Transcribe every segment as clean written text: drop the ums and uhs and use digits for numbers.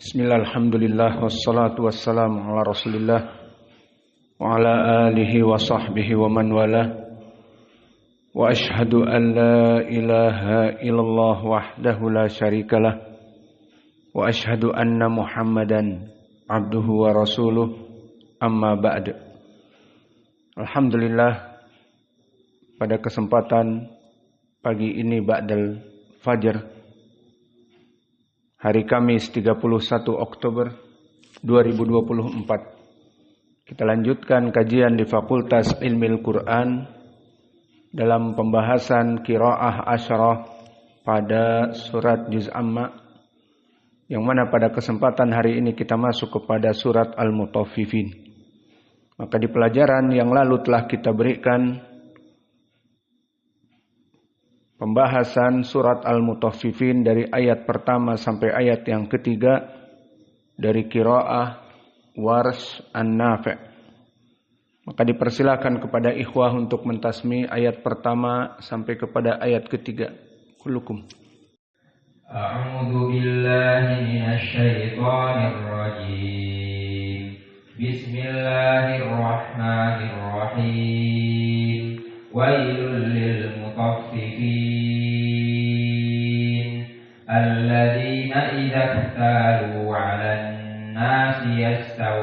Bismillah, alhamdulillah, wassalatu wassalamu ala rasulillah wa ala alihi wa sahbihi wa man wala. Wa ashhadu an la ilaha illallah wahdahu la syarikalah wa ashhadu anna muhammadan abduhu wa rasuluh, amma ba'd. Alhamdulillah, pada kesempatan pagi ini ba'dal fajar, hari Kamis 31 Oktober 2024. Kita lanjutkan kajian di Fakultas Ilmil Quran dalam pembahasan qiraah asyarah pada surat Juz Amma, yang mana pada kesempatan hari ini kita masuk kepada surat Al-Mutaffifin. Maka di pelajaran yang lalu telah kita berikan pembahasan surat Al-Mutaffifin dari ayat pertama sampai ayat yang ketiga dari qiraah Warsh An-Nafi'. Maka dipersilakan kepada ikhwah untuk mentasmi ayat pertama sampai kepada ayat ketiga. Kullukum. A'udzu billahi minasy syaithanir rajim. Bismillahirrahmanirrahim. Wailul lil mutaffifin alladzina idza iktalu 'alan nasi yastawfun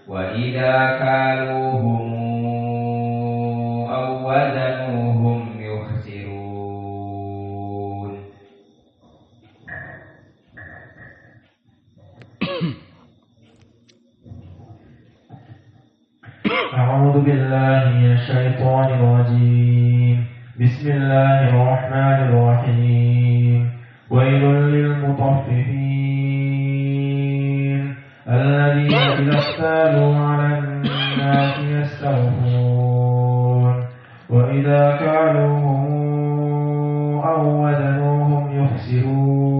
wa idza kaluhum aw wazanuhum yukhsirun. أعوذ بالله من الشيطان الرجيم. بسم الله الرحمن الرحيم. ويل للمطففين الذين إذا اكتالوا على الناس يستوفون وإذا كالوهم أو وزنوهم يخسرون.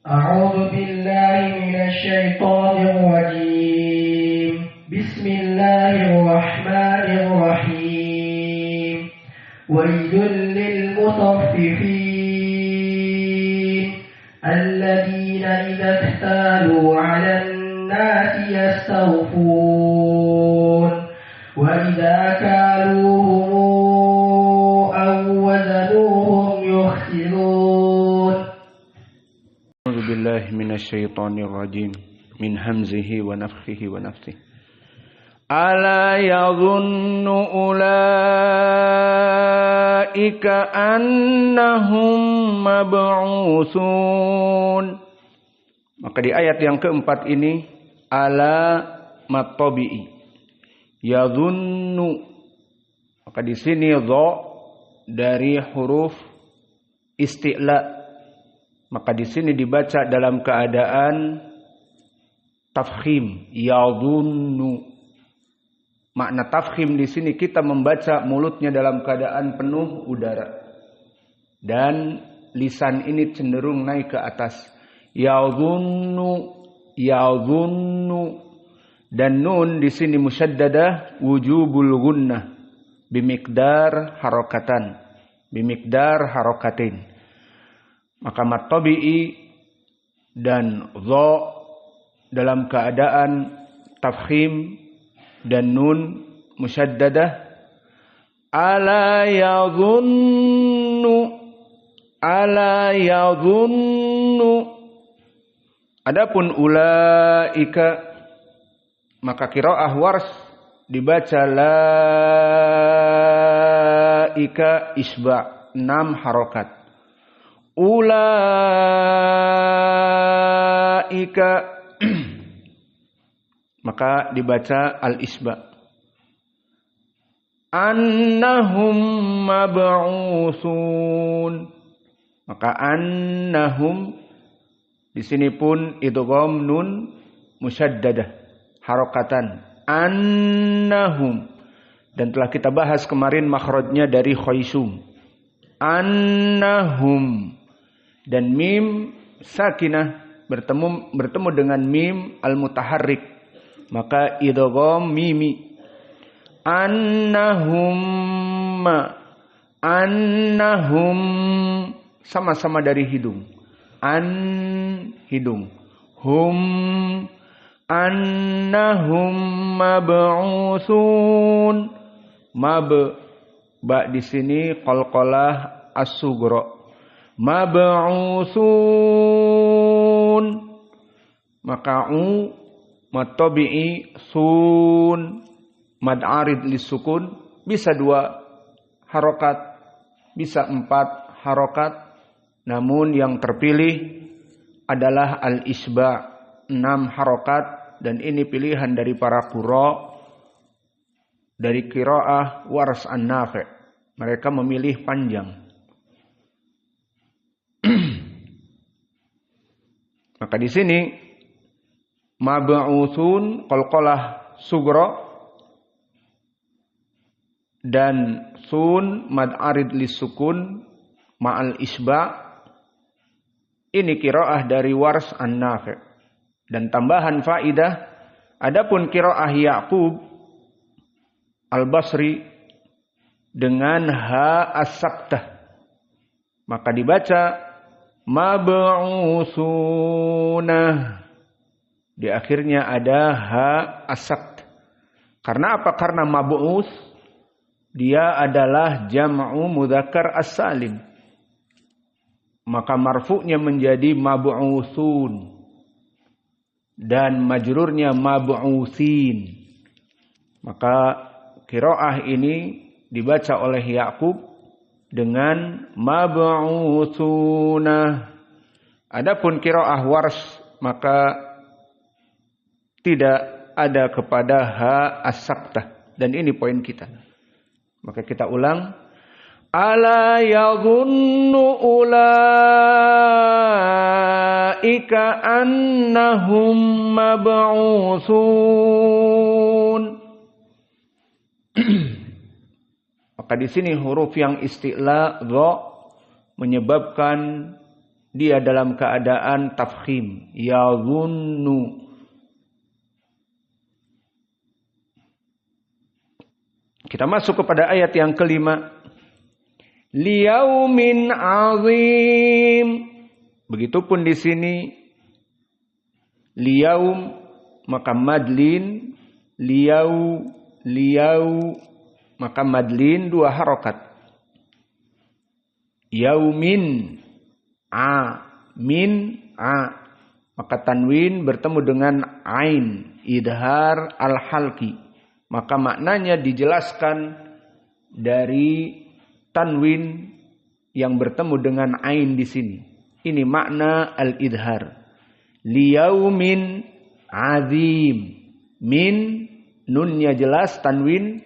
أعوذ بالله من الشيطان الرجيم. بسم الله الرحمن الرحيم. ويل للمطففين الذين إذا اكتالوا على الناس يستوفون وإذا كالوهم أو وزنوهم يخسرون. أعوذ بالله من الشيطان الرجيم من همزه ونفخه ونفثه. ألا يظن أولئك أنهم مبعوثون. Maka di ayat yang keempat ini ala matabi'i yadhunnu, maka di sini dha dari huruf isti'la, maka di sini dibaca dalam keadaan tafkhim, yadhunnu. Makna tafkhim di sini kita membaca mulutnya dalam keadaan penuh udara dan lisan ini cenderung naik ke atas. Yadhunnu, yadhunnu, dan nun di sini musyaddadah wujubul gunnah bimiqdar harakatan, bimiqdar harakatin. Maka mat tabi'i dan dha dalam keadaan tafkhim dan nun musyaddadah. Ala yadhunnu, ala yadhunnu. Adapun ulaika, maka qiraah Warsh dibaca laika isba' 6 harokat. Ulaika maka dibaca al-isba. Annahum mab'usun, maka annahum di sini pun idgham nun musyaddadah harokatan, annahum, dan telah kita bahas kemarin makhrajnya dari khaysum, annahum, dan mim sakinah bertemu dengan mim al-mutaharrik, maka idgham mimi. Annahum sama-sama dari hidung. Hidung. Hum annahum mab'utsun. Ba di sini qalqalah as-sughra. Mab'utsun. Maka matabi'i sun mad arid lisukun bisa 2 harokat, bisa 4 harokat, namun yang terpilih adalah al-isba' 6 harokat, dan ini pilihan dari para qurra dari qiraah Wars an-Nafi'. Mereka memilih panjang. Maka di sini mab'utsun qalqalah sughra dan sun mad arid lisukun ma'al isba'. Ini qiraah dari Wars an-Nafi'. Dan tambahan faidah, adapun qiraah Ya'qub al-Basri dengan ha as-saktah, maka dibaca mab'usunah. Di akhirnya ada ha as-sakt. Karena apa? Karena mab'us dia adalah jam'u mudzakkar as-salim. Maka marfu'nya menjadi mab'usun dan majrurnya mab'usin. Maka qiraah ini dibaca oleh Ya'qub dengan mab'usunah. Adapun qiraah Wars maka tidak ada kepada ha as-saktah, dan ini poin kita. Maka kita ulang. Ala yadhunnu ulaika annahum mab'usun. Maka di sini huruf yang isti'la dha menyebabkan dia dalam keadaan tafkhim. Yadhunnu. Kita masuk kepada ayat yang kelima. Liyaumin azim. Begitupun di sini liyaum maka madlin, liyau maka madlin 2 harokat. Yaumin min maka tanwin bertemu dengan ain idhar al-halqi. Maka maknanya dijelaskan dari tanwin yang bertemu dengan ain di sini. Ini makna al-idhar. Liyaumin azim. Min nunnya jelas, tanwin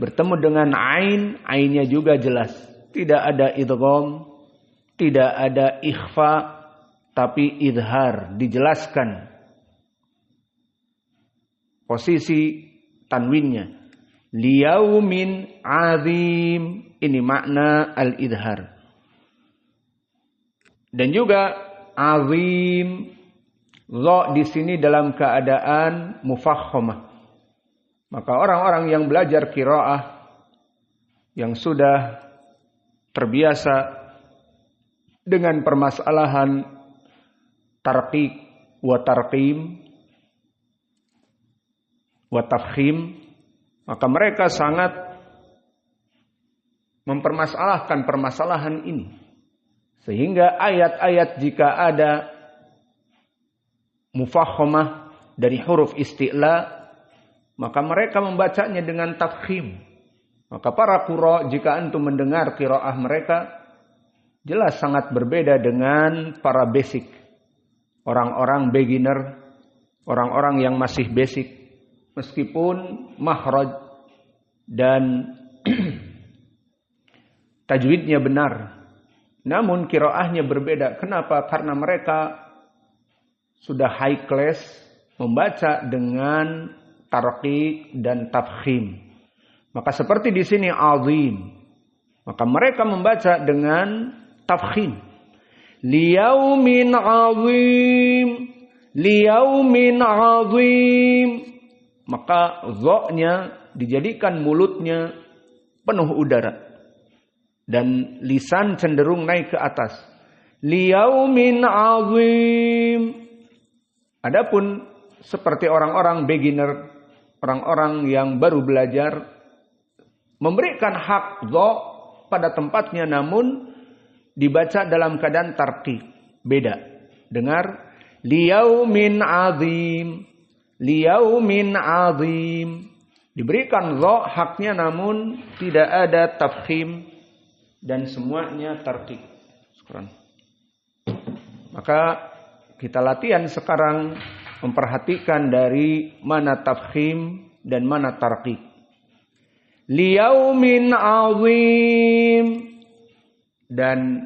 bertemu dengan ain, ainnya juga jelas. Tidak ada idgham, tidak ada ikhfa, tapi idhar, dijelaskan posisi tanwinnya. Liyaumin azim. Ini makna al-idhar. Dan juga azim dha di sini dalam keadaan mufakhamah. Maka orang-orang yang belajar qiraah yang sudah terbiasa dengan permasalahan tarqiq wa tarqim wa tafkhim, maka mereka sangat mempermasalahkan permasalahan ini. Sehingga ayat-ayat jika ada mufakhamah dari huruf isti'la, maka mereka membacanya dengan tafkhim. Maka para qurra jika antum mendengar qiraah mereka, jelas sangat berbeda dengan para basic. Orang-orang beginner, orang-orang yang masih basic. Meskipun makhraj dan tajwidnya benar, namun qiraahnya berbeda. Kenapa? Karena mereka sudah high class membaca dengan tarqiq dan tafkhim. Maka seperti di sini azim, maka mereka membaca dengan tafkhim. Liyaumin azim, liyaumin azim. maka dha-nya dijadikan mulutnya penuh udara dan lisan cenderung naik ke atas. Liyaumin azim. Adapun seperti orang-orang beginner, orang-orang yang baru belajar, memberikan hak dha pada tempatnya namun dibaca dalam keadaan tarqiq. Beda. Dengar, liyaumin azim. Liyaumin azim. Diberikan dha haknya namun tidak ada tafkhim dan semuanya tarqiq. Syukran. Maka kita latihan sekarang memperhatikan dari mana tafkhim dan mana tarqiq. Liyaumin azim dan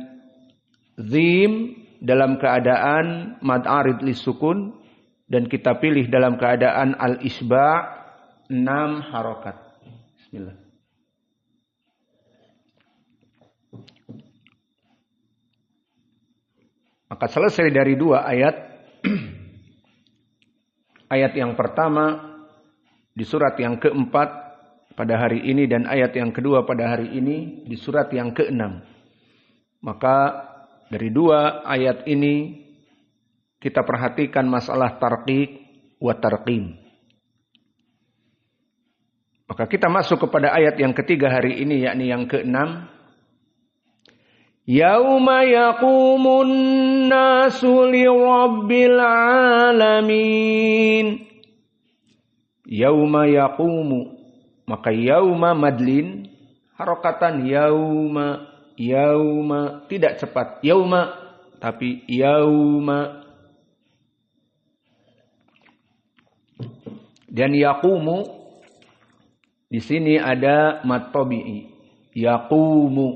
zim dalam keadaan mad arid lisukun dan kita pilih dalam keadaan al-isba' 6 harokat. Bismillah. Maka selesai dari 2 ayat. Ayat yang pertama di surat yang keempat pada hari ini dan ayat yang kedua pada hari ini di surat yang ke-6. Maka dari 2 ayat ini kita perhatikan masalah tarqiq wa tarqim. Maka kita masuk kepada ayat yang ketiga hari ini, yakni yang ke-6. Yauma yaqumun nasu lirabbil alamin. Yauma yaqumu. Maka yauma madlin. Harokatan yauma. Yauma. Tidak cepat. Yauma. Tapi yauma. Dan yaqumu. Di sini ada mad tabi'i. Yaqumu.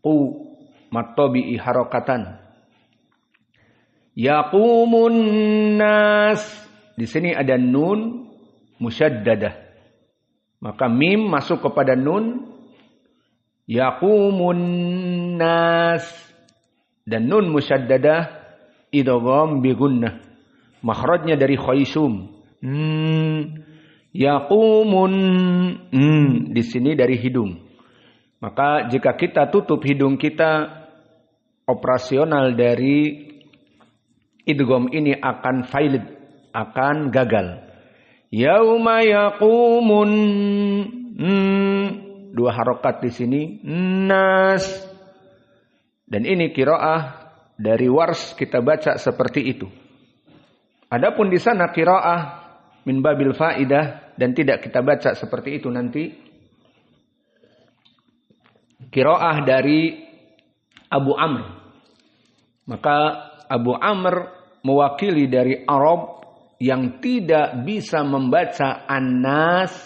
Qu. Mad tabi'i harokatan. Yaqumun nas. Di sini ada nun musyaddadah. Maka mim masuk kepada nun. Yaqumun nas. Dan nun musyaddadah idgham bi gunnah. Makhrajnya dari khaysum. Yaqumun. Di sini dari hidung. Maka jika kita tutup hidung kita, operasional dari idgham ini akan failid, akan gagal. Yauma yaqumun. 2 harokat di sini. Nas. Dan ini qiraah dari Wars kita baca seperti itu. Adapun di sana qiraah min babil faidah dan tidak kita baca seperti itu nanti. Qiraah dari Abu Amr. Maka Abu Amr mewakili dari Arab yang tidak bisa membaca An-Nas.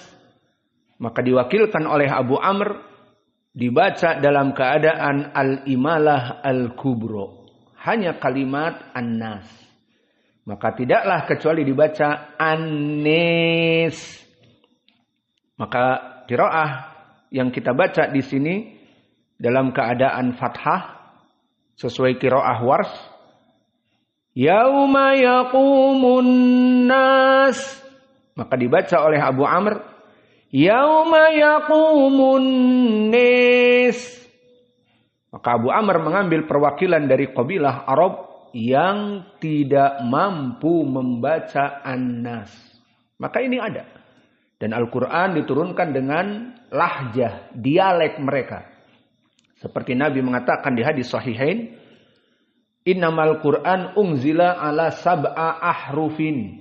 Maka diwakilkan oleh Abu Amr dibaca dalam keadaan Al-Imalah Al-Kubro. Hanya kalimat An-Nas. Maka tidaklah kecuali dibaca An-Nis. Maka qiraah yang kita baca di sini dalam keadaan fathah sesuai qiraah Wars. Yauma yaqumun nas. Maka dibaca oleh Abu Amr. Yauma yaqumun nis. Maka Abu Amr mengambil perwakilan dari kabilah Arab yang tidak mampu membaca An-Nas. Maka ini ada. Dan Al-Quran diturunkan dengan lahjah, dialek mereka. Seperti Nabi mengatakan di hadis sahihain, innamal Qur'an unzila ala sab'a ahrufin.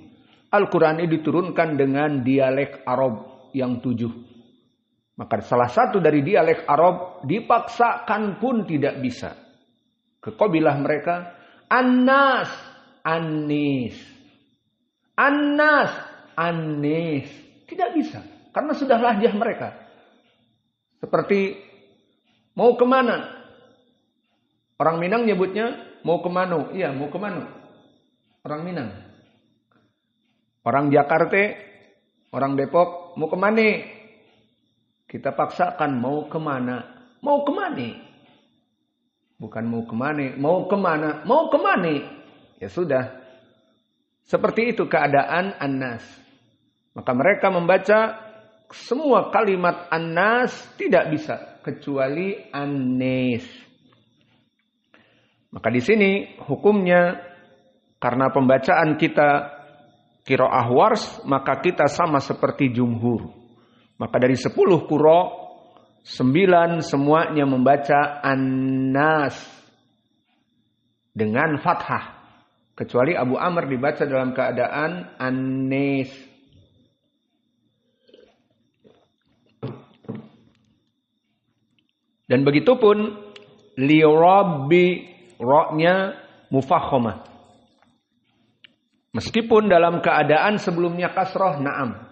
Al-Quran ini diturunkan dengan dialek Arab yang 7. Maka salah satu dari dialek Arab dipaksakan pun tidak bisa. Ke kabilah mereka, An-Nas, An-Nis. An-Nas, An-Nis. Tidak bisa. Karena sudah lahjah mereka. Seperti mau kemana? Orang Minang nyebutnya mau kemana? Iya, mau kemana? Orang Minang. Orang Jakarta, orang Depok, mau kemana? Kita paksakan mau kemana? Mau kemana? Bukan mau kemana, mau kemana, mau kemana. Ya sudah. Seperti itu keadaan An-Nas. Maka mereka membaca semua kalimat an-nas tidak bisa kecuali an-nis. Maka di sini hukumnya karena pembacaan kita qiraah Wars, maka kita sama seperti jumhur. Maka dari 10 qura, 9 semuanya membaca an-nas dengan fathah. Kecuali Abu Amr dibaca dalam keadaan an-nis. Dan begitupun li rabbi, ra-nya mufakhamah. Meskipun dalam keadaan sebelumnya kasrah, na'am.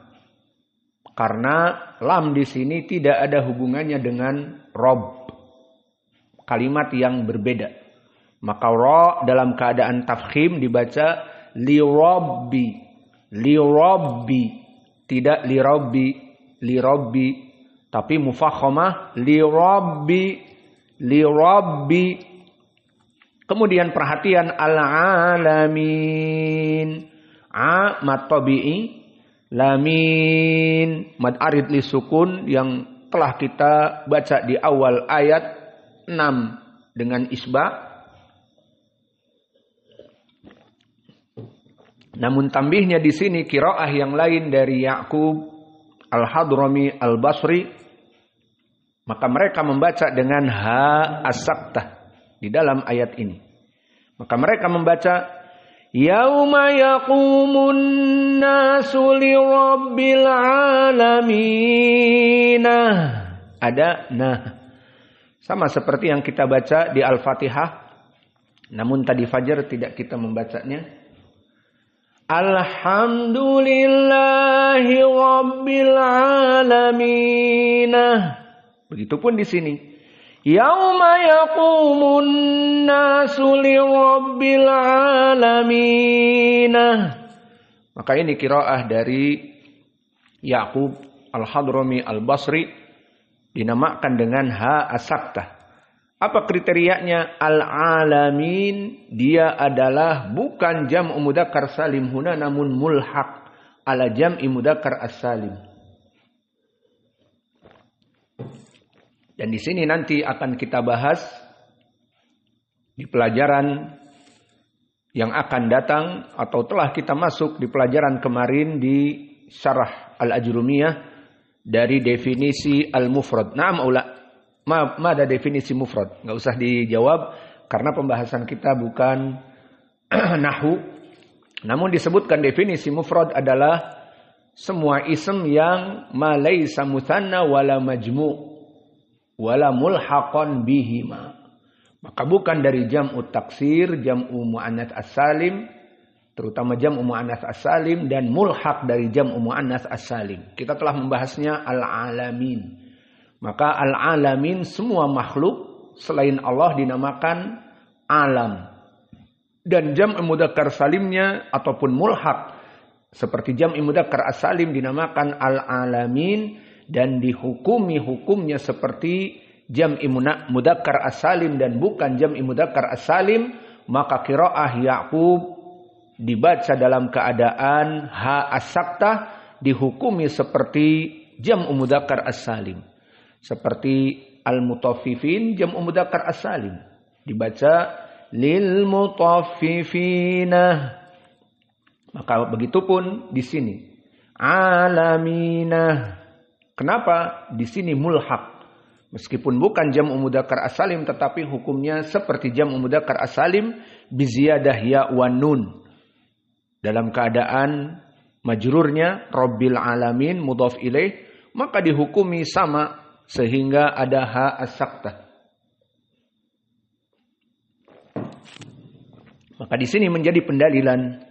Karena lam di sini tidak ada hubungannya dengan rob. Kalimat yang berbeda. Maka ra dalam keadaan tafkhim dibaca li rabbi. Li rabbi. Tidak li rabbi. Li rabbi. Tapi mufakhamah li rabbi. Li rabbi. Kemudian perhatian al-alamin. A mad tabi'i, lamin mad arid li sukun yang telah kita baca di awal ayat 6 dengan isba. Namun tambihnya di sini qiraah yang lain dari Ya'qub, Al-Hadrami, Al-Basri, maka mereka membaca dengan ha as-saktah di dalam ayat ini. Maka mereka membaca yauma yaqumun nasu li rabbil alamin. Ada nah. Sama seperti yang kita baca di Al-Fatihah. Namun tadi fajar tidak kita membacanya. Alhamdulillahi rabbil alamin. Begitupun di sini. Yauma yaqumun nasu li rabbil alamin. Maka ini qiraah dari Ya'qub, Al-Hadrami, Al-Basri dinamakan dengan ha as-saktah. Apa kriterianya? Al-alamin, dia adalah bukan jam'u mudzakkar salim huna namun mulhaq ala jam'i mudzakkar as-salim. Dan di sini nanti akan kita bahas di pelajaran yang akan datang atau telah kita masuk di pelajaran kemarin di Syarah Al-Ajrumiyah dari definisi al-mufrad. Naam ma ada definisi mufrad? Enggak usah dijawab karena pembahasan kita bukan nahwu. Namun disebutkan definisi mufrad adalah semua ism yang ma laisa mutsanna wala majmu' wala mulhaqan bihima. Maka bukan dari jam'u taksir, jam'u muannats as-salim, terutama jam'u muannats as-salim dan mulhaq dari jam'u muannats as-salim. Kita telah membahasnya al-alamin. Maka al-alamin semua makhluk selain Allah dinamakan alam. Dan jam'u mudzakkar salimnya ataupun mulhaq seperti jam'u mudzakkar as-salim dinamakan al-alamin. Dan dihukumi hukumnya seperti jam'i mudzakkar as-salim dan bukan jam'i mudzakkar as-salim, maka qiraah Ya'qub dibaca dalam keadaan ha as-saktah dihukumi seperti jam'u mudzakkar as-salim. Seperti al-mutaffifin jam'u mudzakkar as-salim dibaca lil mutaffifina. Maka begitupun di sini alaminah. Kenapa di sini mulhaq? Meskipun bukan jam'u mudzakkar as-salim tetapi hukumnya seperti jam'u mudzakkar as-salim bi ziyadah ya wa nun. Dalam keadaan majrurnya rabbil alamin mudhaf ilaih, maka dihukumi sama sehingga ada ha as-saktah. Maka di sini menjadi pendalilan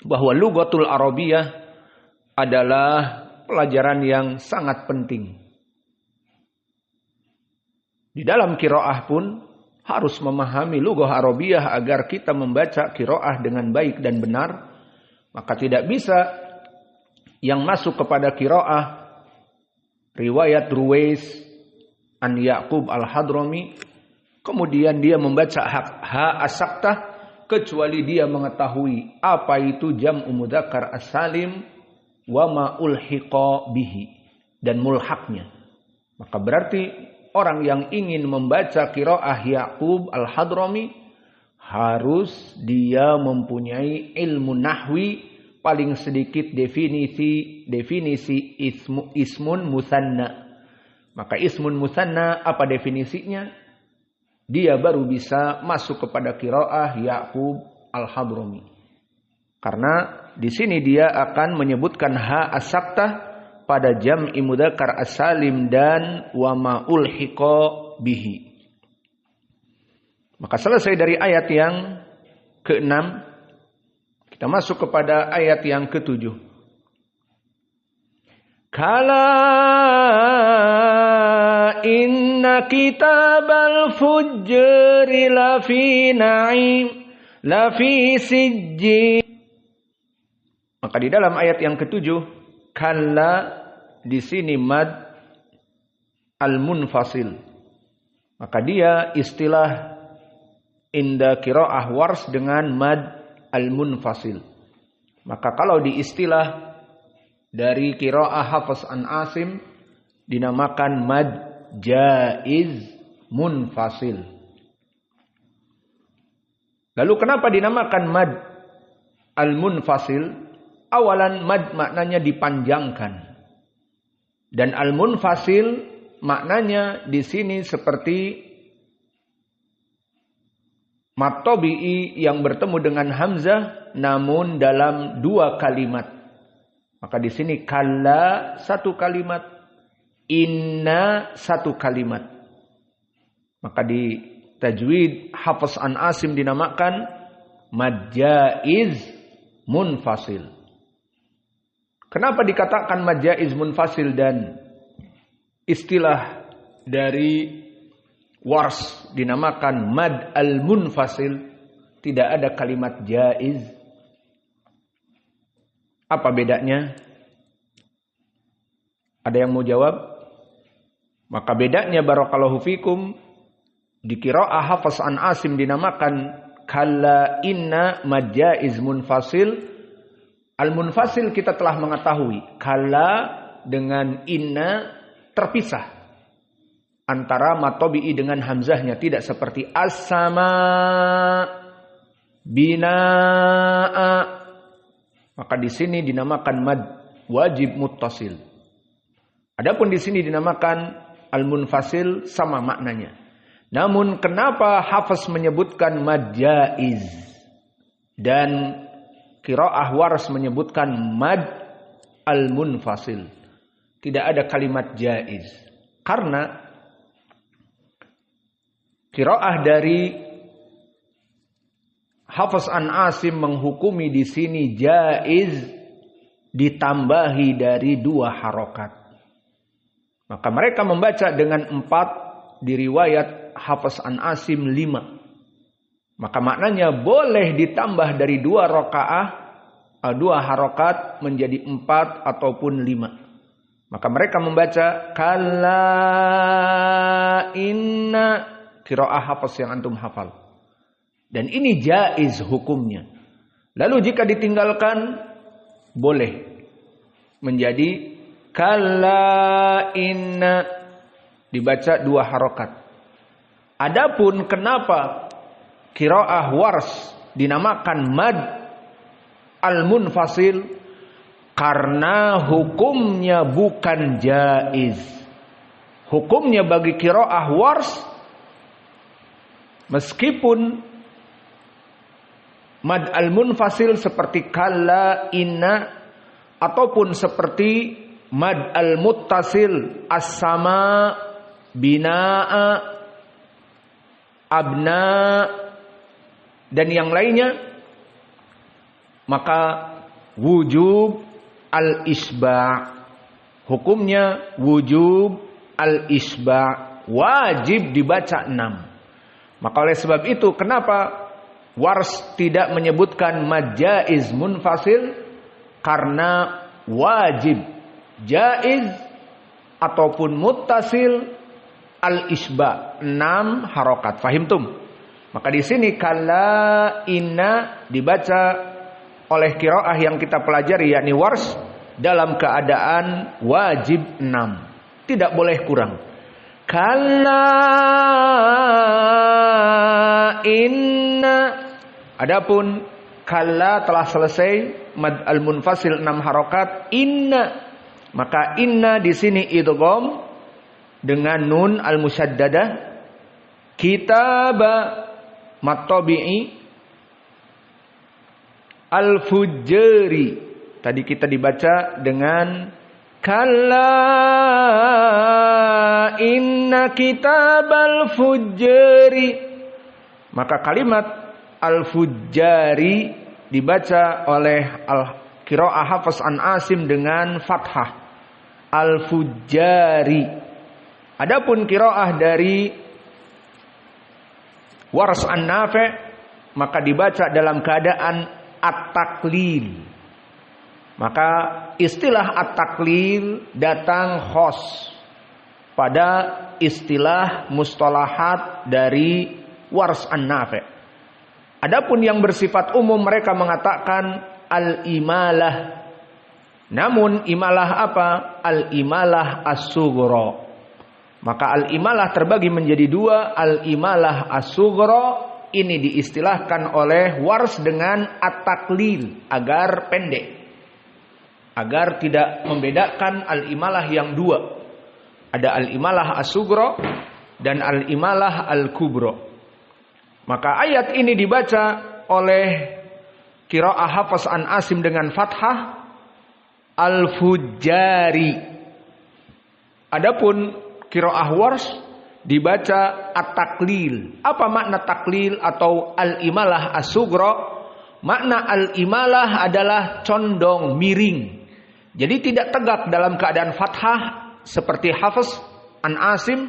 bahwa lughatul arabiyah adalah pelajaran yang sangat penting. Di dalam qiraah pun harus memahami lughah Arabiyah agar kita membaca qiraah dengan baik dan benar. Maka tidak bisa yang masuk kepada qiraah riwayat Ruwais an Ya'qub Al-Hadrami kemudian dia membaca ha as-saktah kecuali dia mengetahui apa itu jam'u mudzakkar as-salim wa ma ulhiqa bihi, dan mulhaknya. Maka berarti orang yang ingin membaca qiraah Ya'qub Al-Hadrami harus dia mempunyai ilmu nahwi, paling sedikit definisi ismun musanna. Maka ismun musanna apa definisinya? Dia baru bisa masuk kepada qiraah Ya'qub Al-Hadrami. Karena di sini dia akan menyebutkan ha as-saktah pada jam'i mudzakkar as-salim dan wa ma ulhiqa bihi. Maka selesai dari ayat yang ke-6, kita masuk kepada ayat yang ke-7. Kala inna kitabal fujri lafi na'im lafi sijjin. Maka di dalam ayat yang ke-7, kalla di sini mad al-munfasil. Maka dia istilah inda qiraah Wars dengan mad al-munfasil. Maka kalau di istilah dari qiraah Hafs an Asim dinamakan mad jaiz munfasil. Lalu kenapa dinamakan mad al-munfasil? Awalan mad maknanya dipanjangkan. Dan al-munfasil maknanya di sini seperti mad tabi'i yang bertemu dengan hamzah namun dalam dua kalimat. Maka di sini kalla satu kalimat, inna satu kalimat. Maka di tajwid Hafs an Asim dinamakan mad jaiz munfasil. Kenapa dikatakan mad jaiz munfasil dan istilah dari Wars dinamakan mad al-munfasil? Tidak ada kalimat jaiz. Apa bedanya? Ada yang mau jawab? Maka bedanya barakallahu fikum, di qiraah Hafs an Asim dinamakan kalla inna mad jaiz munfasil. Al-munfasil kita telah mengetahui, kalla dengan inna terpisah antara mad tabi'i dengan hamzahnya, tidak seperti as-sama binaa. Maka di sini dinamakan mad wajib muttasil. Adapun di sini dinamakan al-munfasil, sama maknanya. Namun kenapa Hafs menyebutkan mad jaiz dan qiraah Wars menyebutkan mad al-munfasil? Tidak ada kalimat jaiz. Karena qiraah dari Hafs an Asim menghukumi di sini jaiz ditambahi dari dua harokat. Maka mereka membaca dengan 4, di riwayat Hafs an Asim 5. Maka maknanya boleh ditambah dari 2 rakaah, 2 harokat menjadi 4 ataupun 5. Maka mereka membaca kalla inna, qiraah Hafs yang antum hafal. Dan ini jaiz hukumnya. Lalu jika ditinggalkan, boleh menjadi kalla inna, dibaca 2 harokat. Adapun kenapa qiraah Wars dinamakan mad al-munfasil? Karena hukumnya bukan jaiz. Hukumnya bagi qiraah Wars, meskipun mad al-munfasil seperti kalla inna, ataupun seperti mad al-muttasil as-sama binaa abna dan yang lainnya, maka wujub al-isba'. Hukumnya wujub al-isba', wajib dibaca 6. Maka oleh sebab itu kenapa Wars tidak menyebutkan mad jaiz munfasil? Karena wajib jaiz ataupun muttasil al-isba' 6 harokat. Fahimtum? Maka di sini kalla inna dibaca oleh qiraah yang kita pelajari yakni Wars dalam keadaan wajib 6. Tidak boleh kurang. Kalla inna. Adapun kalla telah selesai mad al-munfasil 6 harokat. Inna, maka inna di sini idgham dengan nun al-musyaddadah. Kitaba mad tabi'i. Al-fujjari tadi kita dibaca dengan kalla inna kitabal fujjari. Maka kalimat al-fujjari dibaca oleh al-qiraah Hafs an Asim dengan fathah. Al-fujjari. Adapun qiraah dari Wars an Nafi' maka dibaca dalam keadaan at-taklil. Maka istilah at-taklil datang khos pada istilah mustalahat dari Wars an Nafi'. Adapun yang bersifat umum mereka mengatakan al-imalah. Namun imalah apa? Al-imalah as-sughra. Maka al-imalah terbagi menjadi 2. Al-imalah as-sughra ini diistilahkan oleh Wars dengan at-taklil agar pendek, agar tidak membedakan al-imalah yang 2. Ada al-imalah as-sughra dan al-imalah al-kubra. Maka ayat ini dibaca oleh qiraah Hafs an Asim dengan fathah al-fujjari. Adapun qiraah Wars dibaca at-taklil. Apa makna taklil atau al-imalah as-sughra? Makna al-imalah adalah condong, miring. Jadi tidak tegak dalam keadaan fathah seperti Hafs an Asim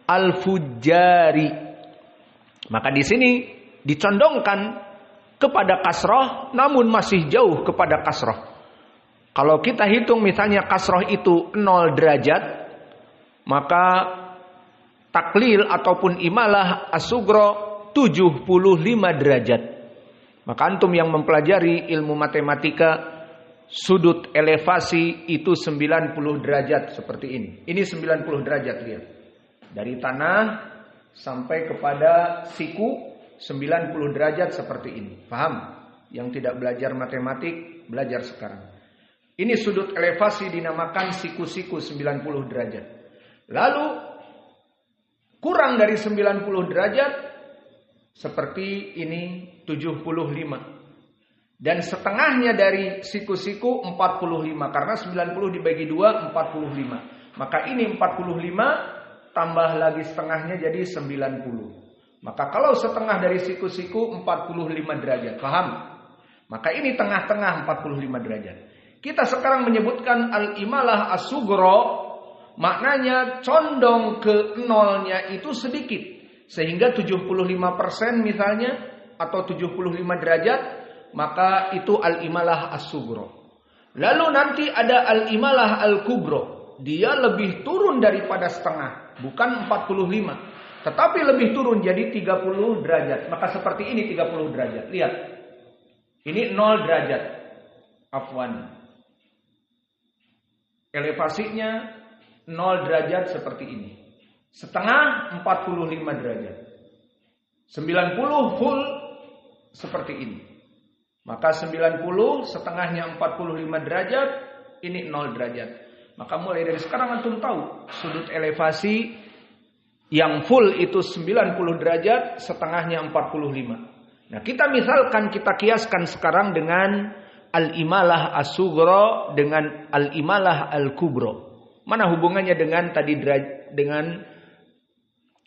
al-fujjari. Maka di sini dicondongkan kepada kasroh, namun masih jauh kepada kasroh. Kalau kita hitung misalnya kasroh itu 0 derajat, maka taklil ataupun imalah as-sughra 75 derajat. Maka antum yang mempelajari ilmu matematika, sudut elevasi itu 90 derajat seperti ini. Ini 90 derajat, lihat. Dari tanah sampai kepada siku 90 derajat seperti ini. Paham? Yang tidak belajar matematik, belajar sekarang. Ini sudut elevasi dinamakan siku-siku 90 derajat. Lalu kurang dari 90 derajat seperti ini 75. Dan setengahnya dari siku-siku 45. Karena 90 dibagi 2 45. Maka ini 45 tambah lagi setengahnya jadi 90. Maka kalau setengah dari siku-siku 45 derajat. Paham? Maka ini tengah-tengah 45 derajat. Kita sekarang menyebutkan al-imalah as-sughra, maknanya condong ke nolnya itu sedikit. Sehingga 75% misalnya atau 75 derajat, maka itu al-imalah as-sughra. Lalu nanti ada al-imalah al-kubra. Dia lebih turun daripada setengah. Bukan 45, tetapi lebih turun jadi 30 derajat. Maka seperti ini 30 derajat. Lihat. Ini 0 derajat. Afwan. Elevasinya 0 derajat seperti ini. Setengah 45 derajat. 90 full seperti ini. Maka 90 setengahnya 45 derajat. Ini 0 derajat. Maka mulai dari sekarang antum tahu sudut elevasi yang full itu 90 derajat, setengahnya 45. Nah, kita misalkan kita kiaskan sekarang dengan al-imalah as-sughra dengan al-imalah al-kubra. Mana hubungannya dengan tadi dengan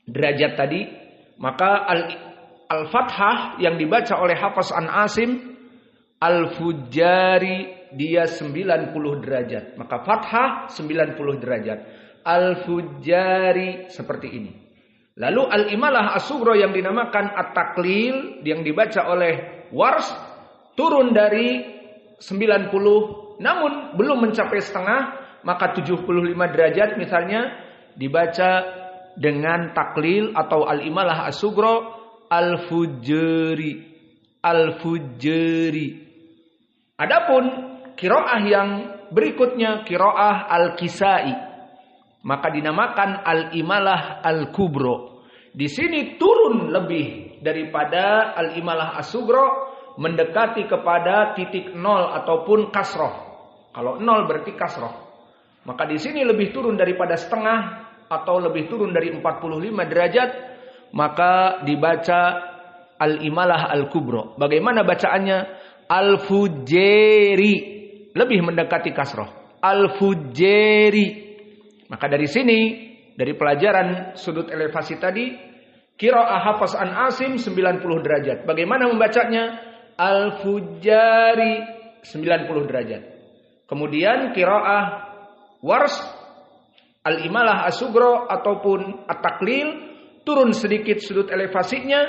derajat tadi? Maka al-fathah yang dibaca oleh Hafs an Asim al-fujjari dia 90 derajat. Maka fathah 90 derajat. Al-fujjari seperti ini. Lalu al-imalah as-sughra yang dinamakan at-taklil yang dibaca oleh Wars turun dari 90 namun belum mencapai setengah, maka 75 derajat misalnya dibaca dengan taklil atau al-imalah as-sughra al-fujjari. Al-fujjari. Adapun qiraah yang berikutnya qiraah al-Kisai, maka dinamakan al-Imalah al-Kubro. Di sini turun lebih daripada al-Imalah as-Sugro, mendekati kepada titik 0 ataupun kasroh. Kalau 0 berarti kasroh. Maka di sini lebih turun daripada setengah atau lebih turun dari 45 derajat, maka dibaca al-Imalah al-Kubro. Bagaimana bacaannya? Al-Fujeri, lebih mendekati kasroh. Al-Fujeri. Maka dari sini, dari pelajaran sudut elevasi tadi, qiraah Hafs an Asim 90 derajat. Bagaimana membacanya? Al-Fujari 90 derajat. Kemudian qiraah Wars al-Imalah as-Sugro ataupun at-Taklil turun sedikit sudut elevasinya,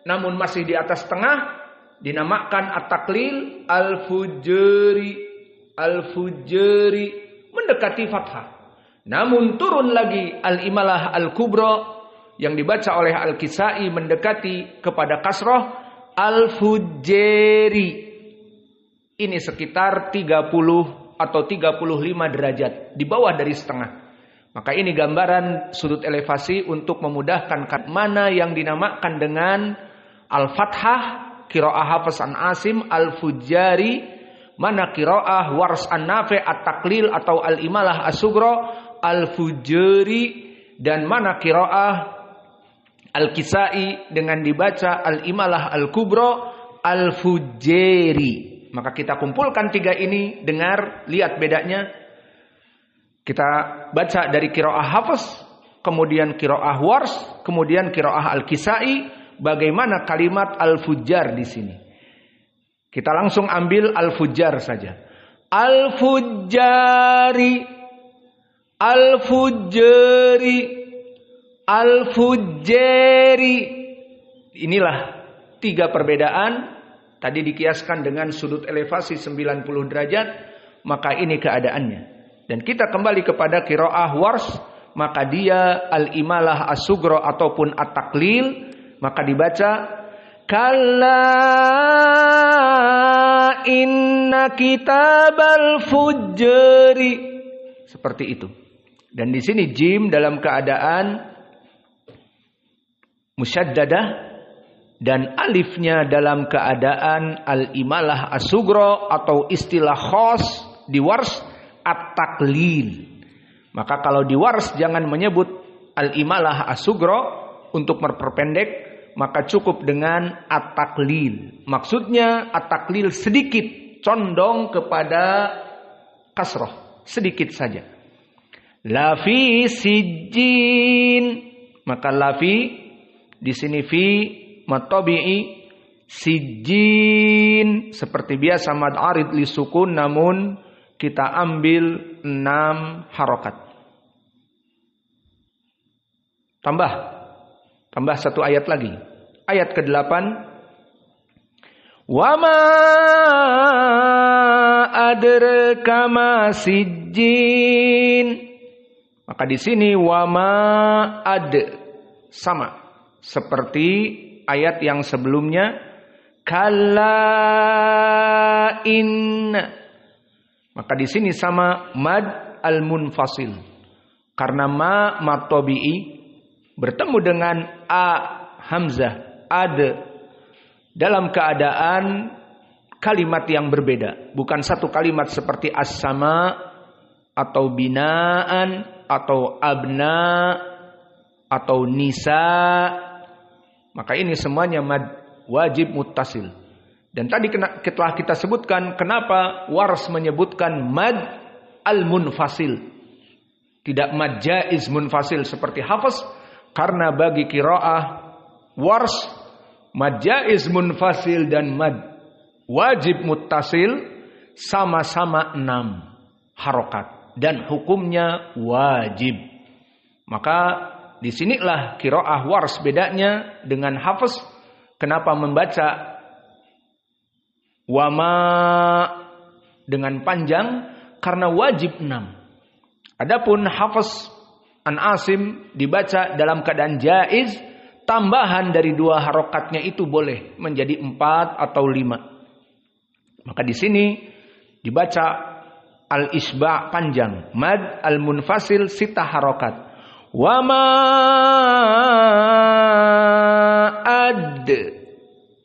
namun masih di atas tengah, dinamakan at-Taklil al-Fujari. Al-Fujari mendekati fathah. Namun turun lagi al-Imalah al-Kubro yang dibaca oleh al-Kisai mendekati kepada kasroh, al-Fujeri. Ini sekitar 30 atau 35 derajat di bawah dari setengah. Maka ini gambaran sudut elevasi untuk memudahkan mana yang dinamakan dengan al-Fathah, qiraah Hafs an Asim, al-Fujari, mana qiraah Wars an Nafi, at-Taklil atau al-Imalah as-Sugro, al-Fujari, dan mana qiraah al-Kisai dengan dibaca al-Imalah al-Kubro, al-Fujeri. Maka kita kumpulkan tiga ini, dengar, lihat bedanya. Kita baca dari qiraah Hafs, kemudian qiraah Wars, kemudian qiraah al-Kisai, bagaimana kalimat al-Fujar di sini. Kita langsung ambil al-Fujar saja. Al-Fujari, al-Fujari, al-Fujeri. Inilah tiga perbedaan. Tadi dikiaskan dengan sudut elevasi 90 derajat, maka ini keadaannya. Dan kita kembali kepada qiraah Wars, maka dia al-Imalah as-Sugro ataupun at-Taklil, maka dibaca kalla inna kitabal fujri, seperti itu. Dan di sini jim dalam keadaan musyaddadah dan alifnya dalam keadaan al-Imalah as-Sugro atau istilah khos di Wars at-Taklil. Maka kalau di Wars jangan menyebut al-Imalah as-Sugro untuk memperpendek, maka cukup dengan at-Taklil. Maksudnya at-Taklil sedikit condong kepada kasroh, sedikit saja. Lafi sijjin, maka lafi di sini fi matabi'i, sijjin seperti biasa mad arid li sukun, namun kita ambil 6 harokat. Tambah satu ayat lagi. Ayat ke-8. Wa ma adraka ma sijjin. Maka di sini wa ma ad sama seperti ayat yang sebelumnya, kalla inna. Maka di sini sama mad al-munfasil. Karena ma matobi'i bertemu dengan a hamzah ad dalam keadaan kalimat yang berbeda, bukan satu kalimat seperti as-sama atau binaan atau abna atau nisa. Maka ini semuanya mad wajib muttasil. Dan tadi telah kita sebutkan kenapa Wars menyebutkan mad al-munfasil, tidak mad jaiz munfasil seperti Hafs, karena bagi qiraah Wars mad jaiz munfasil dan mad wajib muttasil sama-sama 6 harokat dan hukumnya wajib. Maka disinilah qiraah Wars bedanya dengan Hafs. Kenapa membaca wama dengan panjang? Karena wajib 6. Adapun Hafs an Asim dibaca dalam keadaan jaiz, tambahan dari 2 harokatnya itu boleh menjadi 4 atau 5. Maka di sini dibaca al-isba' panjang, mad al-munfasil 6 harokat. Wa ma ad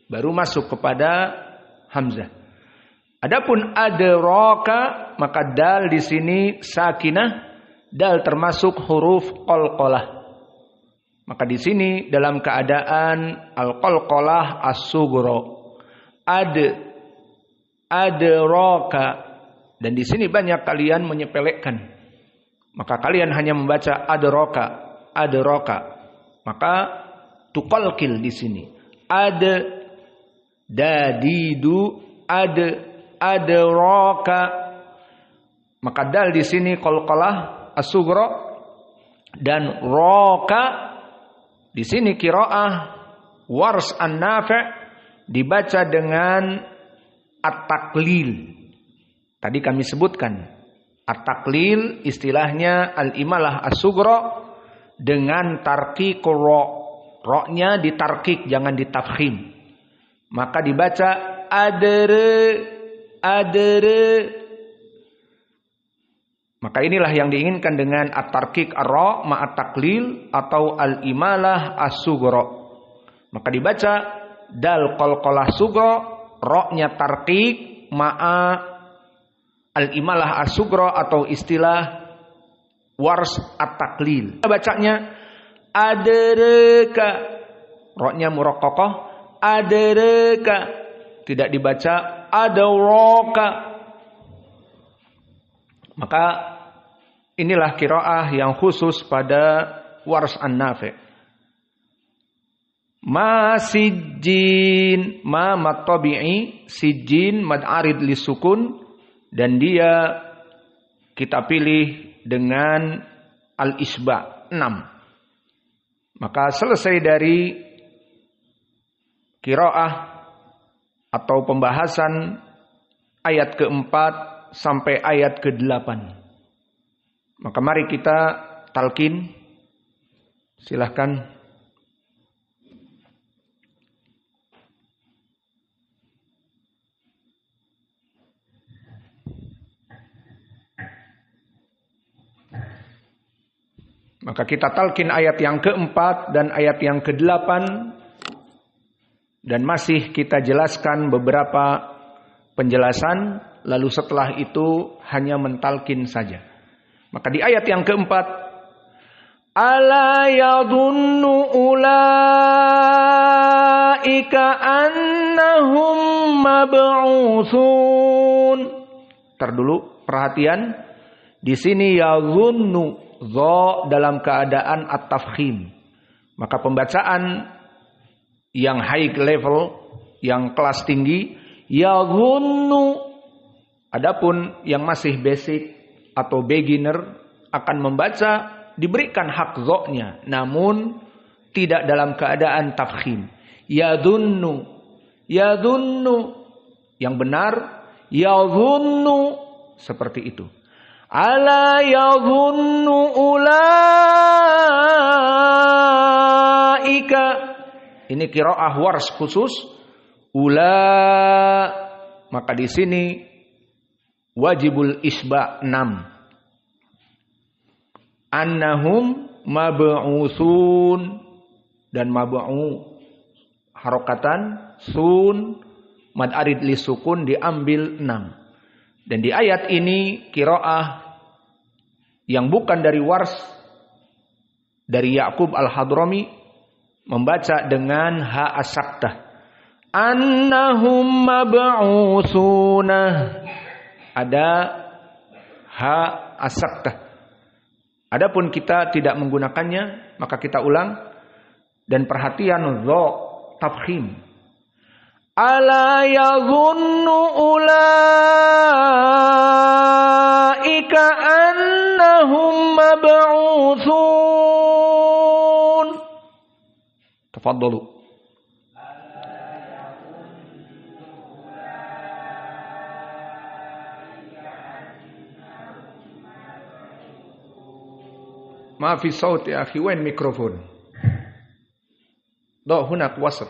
baru masuk kepada hamzah. Adapun adraka maka dal di sini sakinah, dal termasuk huruf qalqalah. Maka di sini dalam keadaan al-qalqalah as-sughra. Adraka, dan di sini banyak kalian menyepelekan. Maka kalian hanya membaca adraka. Maka tuqalqil di sini. Dadidu adraka. Maka dal di sini qalqalah as-sughra, dan roka di sini qiraah Wars an-Nafi' dibaca dengan at-taqlil. Tadi kami sebutkan at-taqlil istilahnya al-imalah as-sughra dengan tarqiq ra. Ra-nya ditarqiq, jangan ditafkhim. Maka dibaca adere. Maka inilah yang diinginkan dengan at-tarqiq ar-ra ma'at taqlil atau al-imalah as-sughra. Maka dibaca dal qalqalah sughra, ra-nya tarqiq ma'a al-imalah as-sughra atau istilah Wars at-taqlil. Bacanya adraka, ra-nya muraqqaqah, adraka. Tidak dibaca adraka. Maka inilah qiraah yang khusus pada Wars an-Nafi'. Ma sijjin, ma mad tabi'i, sijjin mad arid lisukun, dan dia kita pilih dengan al-isba 6. Maka selesai dari qiraah atau pembahasan ayat keempat sampai ayat ke-8. Maka mari kita talqin. Silahkan. Maka kita talqin ayat yang keempat dan ayat yang ke-8. Dan masih kita jelaskan beberapa penjelasan. Lalu setelah itu hanya mentalkin saja. Maka di ayat yang keempat, ala yadhunnu ulaika annahum mab'utsun. Dulu perhatian. Di sini yadhunnu, dha dalam keadaan at-tafkhim. Maka pembacaan yang high level, yang kelas tinggi, yadhunnu. Adapun yang masih basic atau beginner akan membaca diberikan hak dha-nya, namun tidak dalam keadaan tafkhim. Yadhunnu. Yang benar yadhunnu, seperti itu. Ala yadhunnu ulaika. Ini qiraah Wars khusus. Maka di sini wajibul isba 6. Annahum mab'utsun, dan mab'u harokatan sun mad arid li sukun diambil 6. Dan di ayat ini qiraah yang bukan dari Wars, dari Ya'qub al-Hadrami, membaca dengan ha as-saktah. Annahum mab'utsuna. Ada ha as-saktah. Adapun kita tidak menggunakannya, maka kita ulang dan perhatian dha tafkhim. Ala yadhunnu ulaika annahum mab'utsun. Tafadhalu. ما في صوت يا أخي وين ميكروفون ضع هناك وسط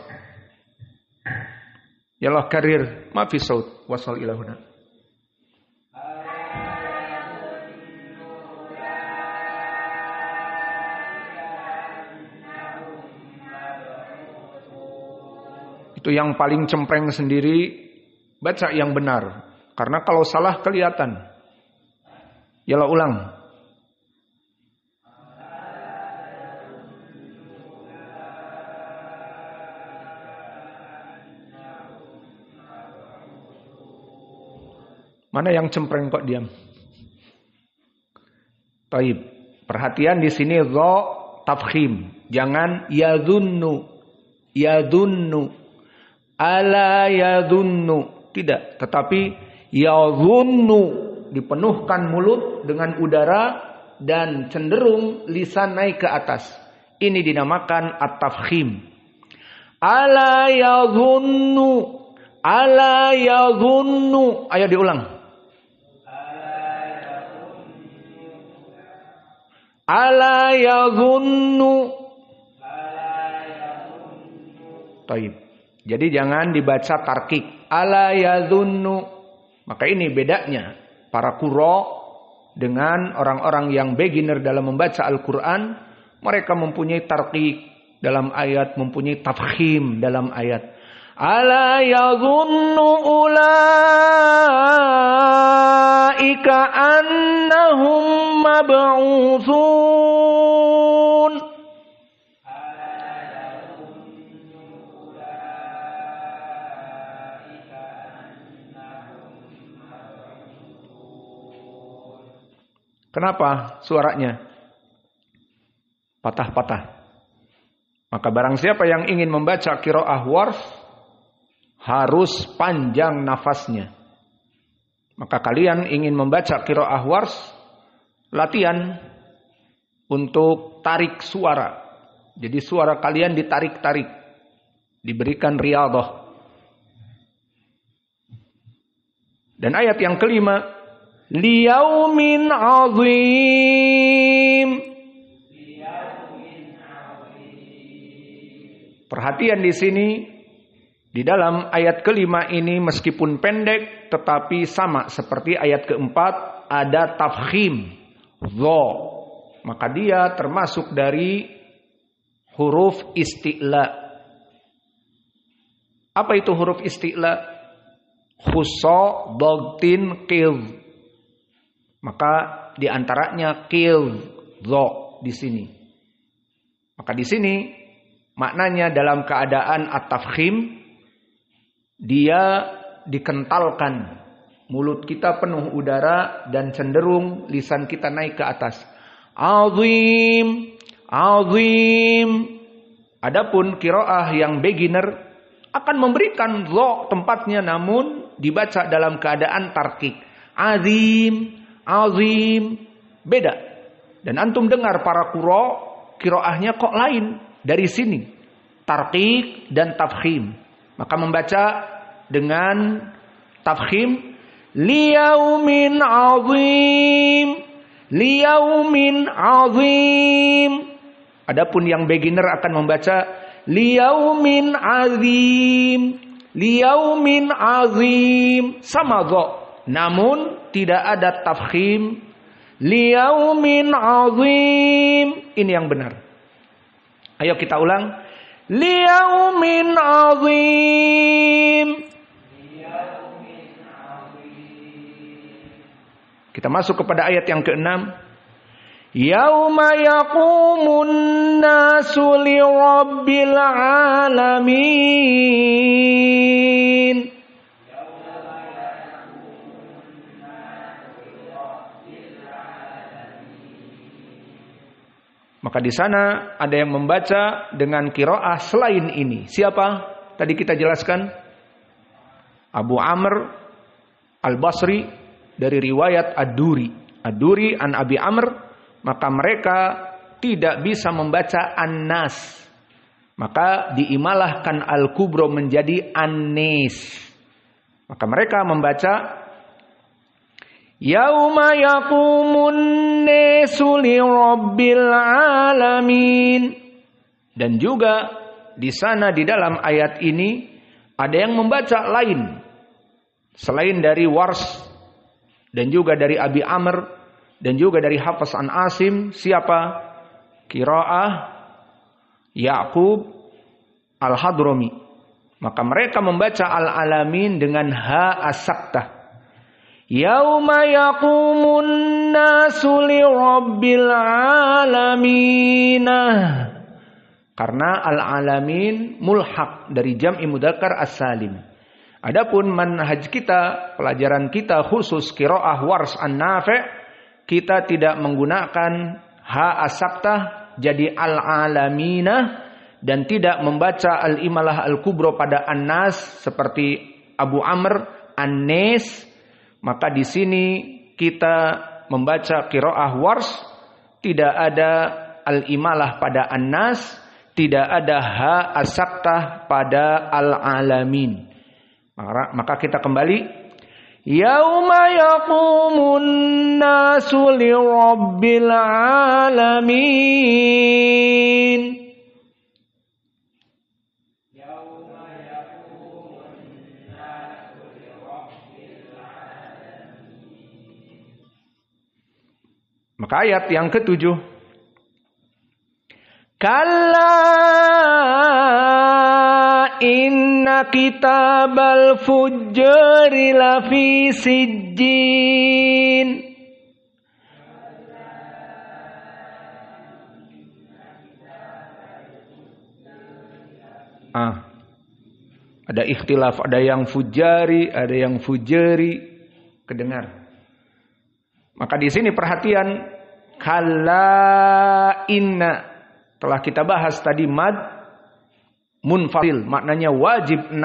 يلا كرر ما في صوت وصل إلى هنا Itu yang paling cempreng sendiri, baca yang benar. Karena kalau salah kelihatan. Yalah ulang. Mana yang cempreng kok diam? Taib. Perhatian di sini dha tafkhim. Jangan yadhunnu. Yadhunnu. Ala yadhunnu. Tidak. Tetapi yadhunnu. Dipenuhkan mulut dengan udara dan cenderung lisan naik ke atas. Ini dinamakan at-tafkhim. Ala yadhunnu. Ala yadhunnu. Ayo diulang. Ala yadhunnu. Taib. Jadi jangan dibaca tarkik. Ala yadhunnu. Maka ini bedanya para qurra dengan orang-orang yang beginner dalam membaca Al-Quran. Mereka mempunyai tarkik dalam ayat, mempunyai tafkhim dalam ayat. Ala yadhunnu ulaika annahum mab'utsun. Kenapa suaranya patah-patah? Maka barang siapa yang ingin membaca qiraah warsh harus panjang nafasnya. Maka kalian ingin membaca qiraah warsh, latihan untuk tarik suara. Jadi suara kalian ditarik-tarik, diberikan riyadhah. Dan ayat yang kelima, liyaumin azim. Perhatian di sini, di dalam ayat kelima ini meskipun pendek tetapi sama seperti ayat keempat, ada tafkhim dha. Maka dia termasuk dari huruf isti'la. Apa itu huruf isti'la? Khussa dhagtin qidh. Maka di antaranya qidh dha di sini. Maka di sini maknanya dalam keadaan at-tafkhim, dia dikentalkan. Mulut kita penuh udara dan cenderung lisan kita naik ke atas. Azim, azim. Adapun qiraah yang beginner akan memberikan dha tempatnya namun dibaca dalam keadaan tarkik. Azim, azim. Beda. Dan antum dengar para qurra qiraahnya kok lain dari sini. Tarkik dan tafkhim. Maka membaca dengan tafkhim liyaumin azim, liyaumin azim. Adapun yang beginner akan membaca liyaumin azim, liyaumin azim. Sama dha, namun tidak ada tafkhim. Liyaumin azim. Ini yang benar. Ayo kita ulang. Liyaumin azim. Kita masuk kepada ayat yang ke-6. Yauma yaqumun nasu lirabbil alamin. Maka di sana ada yang membaca dengan qiraah selain ini. Siapa? Tadi kita jelaskan. Abu Amr Al-Basri dari riwayat Ad-Duri. Ad-Duri an Abi Amr. Maka mereka tidak bisa membaca An-Nas. Maka diimalahkan Al-Kubro menjadi An-Nis. Maka mereka membaca Yauma yaqumun nasu lirabbil alamin. Dan juga di sana di dalam ayat ini ada yang membaca lain selain dari Warsh dan juga dari Abi Amr dan juga dari Hafs an Asim. Siapa? Qiraah Ya'qub Al-Hadrami. Maka mereka membaca al-alamin dengan ha as-saktah. Yauma yaqumun nasu li rabbil alamin. Karena al-alamin mulhaq dari jam'i mudzakkar as-salim. Adapun manhaj kita, pelajaran kita khusus qiraah Wars an-Nafi', kita tidak menggunakan ha as-saktah jadi al-alamina dan tidak membaca al-imalah al-kubra pada an-nas seperti Abu Amr an-Nas. Maka di sini kita membaca qiraah Wars tidak ada al-imalah pada an-nas, tidak ada ha as-saktah pada al-alamin. Maka kita kembali yauma yaqumun nasu li rabbil alamin. Maka ayat yang ke-7. Kalla inna kitabal fujjari lafi sijjin. Ada ikhtilaf, ada yang fujari, ada yang fujari, kedengar. Maka di sini perhatian, kalla inna, telah kita bahas tadi mad munfasil, maknanya wajib 6.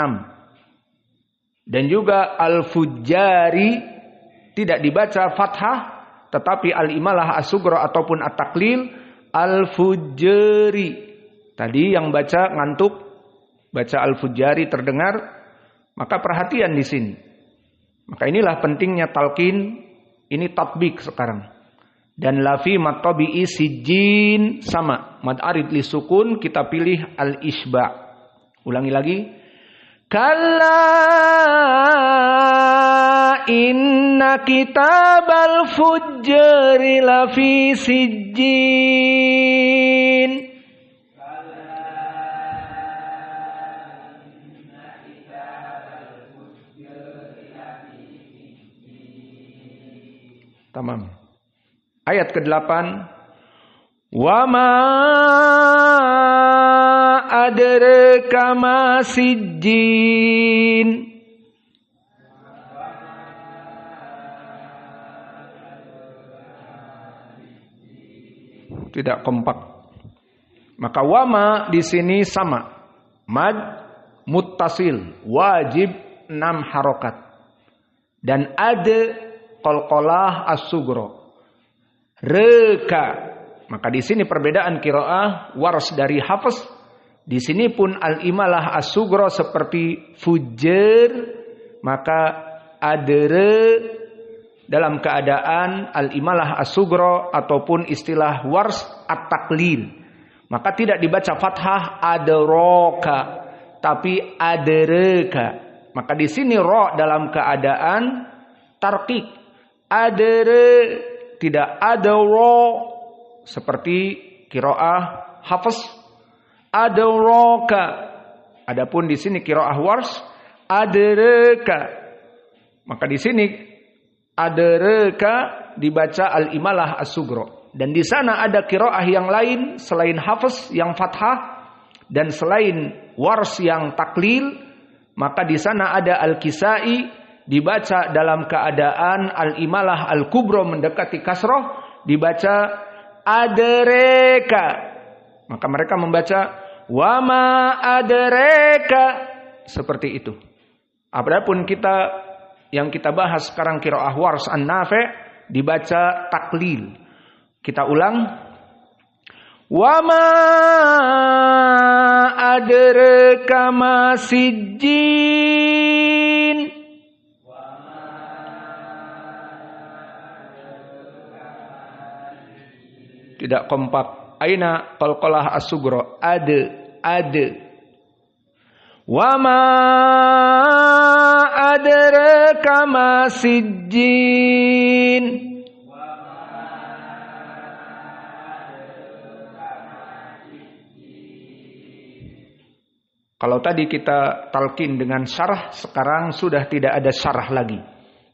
Dan juga al-fujari tidak dibaca fathah, tetapi al-imalah as-sughra ataupun at-taqlil al-fujari. Tadi yang baca ngantuk, baca al-fujari terdengar, maka perhatian di sini. Maka inilah pentingnya talqin. Ini tatbik sekarang. Dan lafi matabi'i sijin sama. Mad arid li sukun kita pilih al-isba'. Ulangi lagi. Kalla inna kitabal fujjari lafi sijin. Tamam. Ayat ke-8. Wa ma adraka ma sijjin. Tidak kompak. Maka wama di sini sama. Mad muttasil, wajib 6 harokat. Dan ada qalqalah as-sughra. Reka. Maka di sini perbedaan qiraah Wars dari Hafs. Di sini pun al-imalah as-sughra seperti fujr, maka adere dalam keadaan al-imalah as-sughra ataupun istilah Wars at-taqlil. Maka tidak dibaca fathah adraka, tapi adereka. Maka di sini ra dalam keadaan tarqiq. Adere, tidak ada ro seperti qiraah Hafs. Ada roka. Adapun di sini qiraah Wars adereka. Maka di sini adereka dibaca al-imalah as-sughra. Dan di sana ada qiraah yang lain selain Hafs yang fathah dan selain Wars yang taklil, maka di sana ada al-Kisai dibaca dalam keadaan al-imalah al-kubra mendekati kasroh, dibaca adereka. Maka mereka membaca wama adereka seperti itu. Adapun kita yang kita bahas sekarang qiraah Wars an-Nafi' dibaca taklil. Kita ulang. Wama adereka ma sijjin. Tidak kompak. Aina qalqalah as-sughra. Ade. Wa ma adraka ma sijjin. Kalau tadi kita talqin dengan syarah, sekarang sudah tidak ada syarah lagi.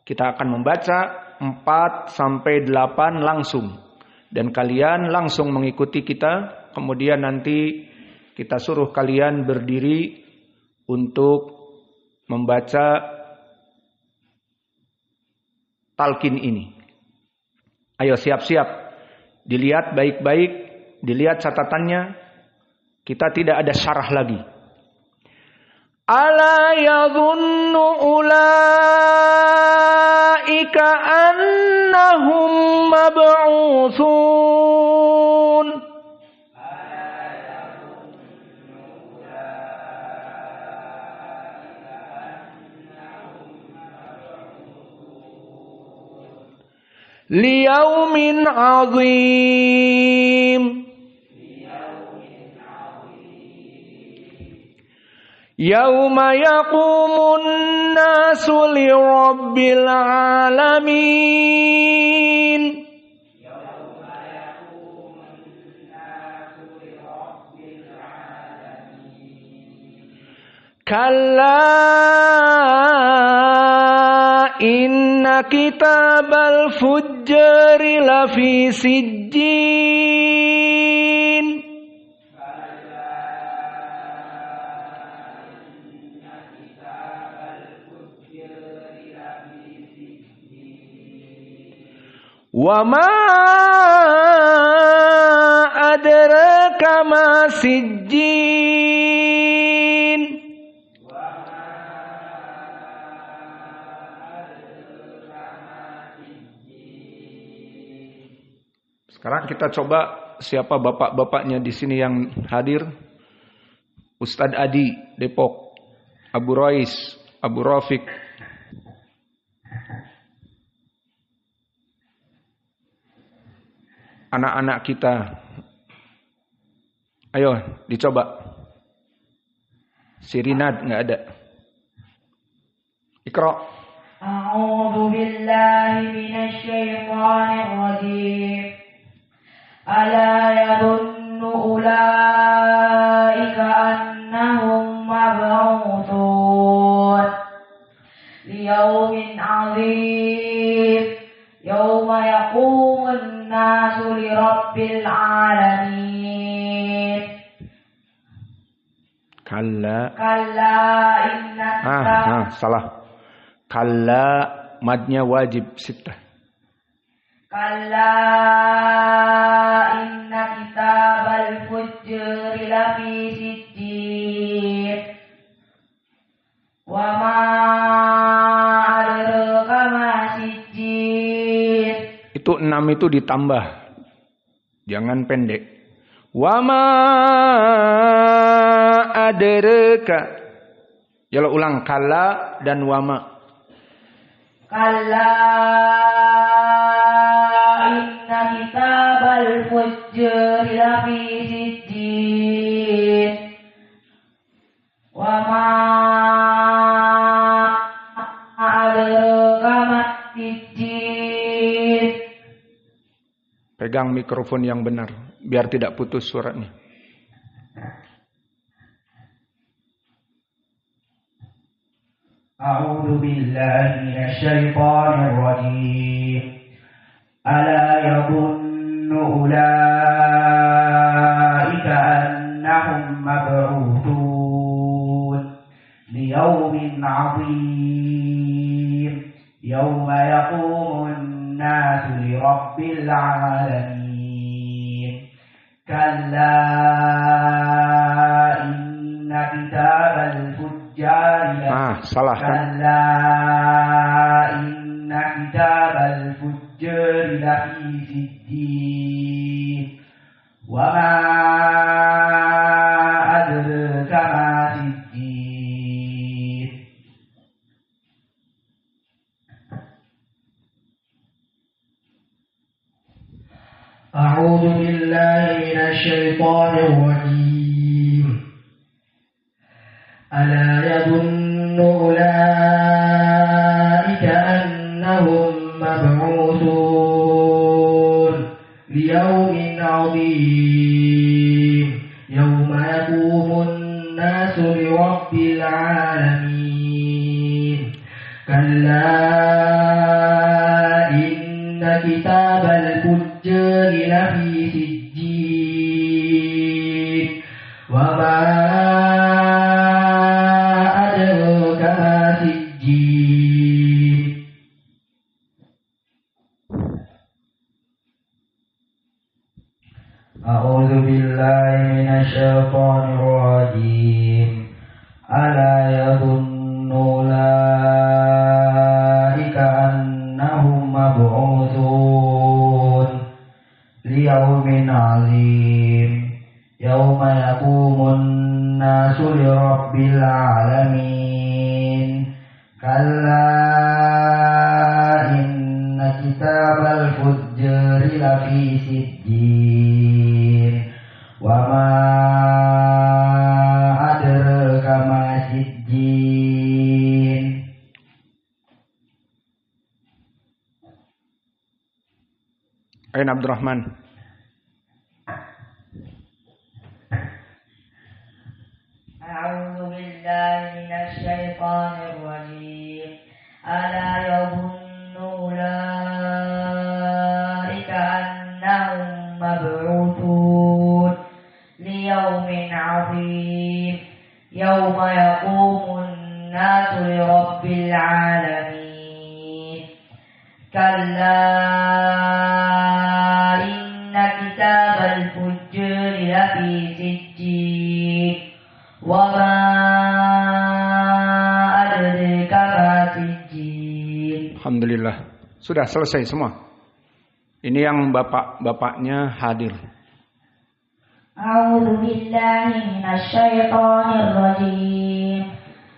Kita akan membaca 4 sampai 8 langsung. Dan kalian langsung mengikuti kita. Kemudian nanti kita suruh kalian berdiri untuk membaca talqin ini. Ayo siap-siap. Dilihat baik-baik. Dilihat catatannya. Kita tidak ada syarah lagi. Ala yadhunnu ulaika annahum mab'utsun. Liyaumin 'adzim. Yauma yaqumun nasu lirabbil alamin. Kalla inna kitabal fujjari lafi sijjin. Wa ma adraka ma sijjin. Sekarang kita coba siapa bapak-bapaknya di sini yang hadir. Ustadz Adi, Depok. Abu Rais, Abu Rafiq. Anak-anak kita. Ayo, dicoba. Sirinad enggak ada. Iqra. A'udzu billahi minasy syaithanir rajim. Ala yadhunnu ulaika annahum mab'utsun liyaumin 'adzim yauma yaqumun nasu lirabbil alamin. Kalla inna salah. Kalla madnya wajib sittah. Kalla inna kitabal fujjari lafi sijjin. Wa ma adraka ma sijjin. Itu 6 itu ditambah. Jangan pendek. Wa ma adraka. Ya lo ulang kalla dan wama. Kalla inna kitabal fujjari lafi sijjin. Wa ma adraka ma sijjin. Pegang mikrofon yang benar biar tidak putus suaranya. أعوذ بالله من الشيطان الرجيم ألا يظن أولئك أنهم مبعوثون ليوم عظيم يوم يقوم الناس لرب العالمين كلا إن كتاب الفجار salah kan? Kalla inna kitabal fujjari lafi sijjin. Wa ma adraka ma sijjin. A'udzu billahi minasy syaithanir rajim. Ala yadhunnu ulaika annahum mab'utsun liyaumin 'adzim yawma yaqumun الناس لرب العالمين كلا إن كتاب الفجار لفي سجين وما أدراك ما سجين أعوذ بالله من الشيطان الرجيم ألا يظن أولئك أنهم مبعوثون ليوم عظيم يوم يقوم الناس لرب العالمين كلا إن كتاب الفجار لفي سجين وما أدراك ما سجين Ain Abdurrahman. أعوذ بالله من الشيطان الرجيم ألا يظن أولئك أنهم مبعوثون ليوم عظيم يوم يقوم الناس لرب العالمين كلا إن كتاب الفجار لفي سجين وما أدرك ما سجين. Alhamdulillah. Sudah selesai semua. Ini yang bapak-bapaknya hadir. أعوذ بالله من الشيطان الرجيم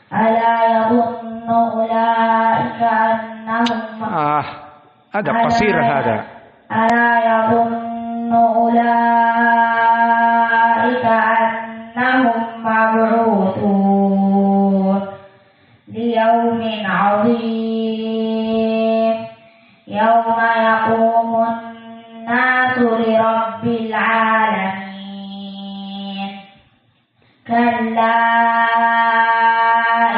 ألا يظن أولئك أنهم ada pasir ada. ألا يظن أولئك أنهم مبعوثون ليوم عظيم يوم يقوم الناس لرب العالمين كلا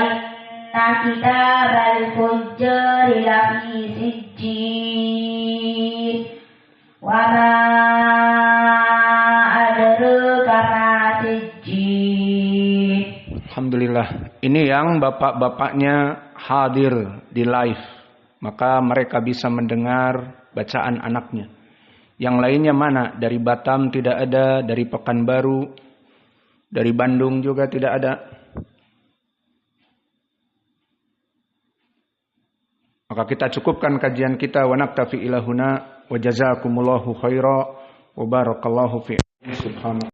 إن كتاب الفجار لفي سجين وما أدراك ما سجين. Alhamdulillah. Ini yang bapak-bapaknya hadir di live. Maka mereka bisa mendengar bacaan anaknya. Yang lainnya mana? Dari Batam tidak ada, dari Pekanbaru, dari Bandung juga tidak ada. Maka kita cukupkan kajian kita wa naktafi ilahuna wa jazakumullahu khaira wa barakallahu fi subhanahu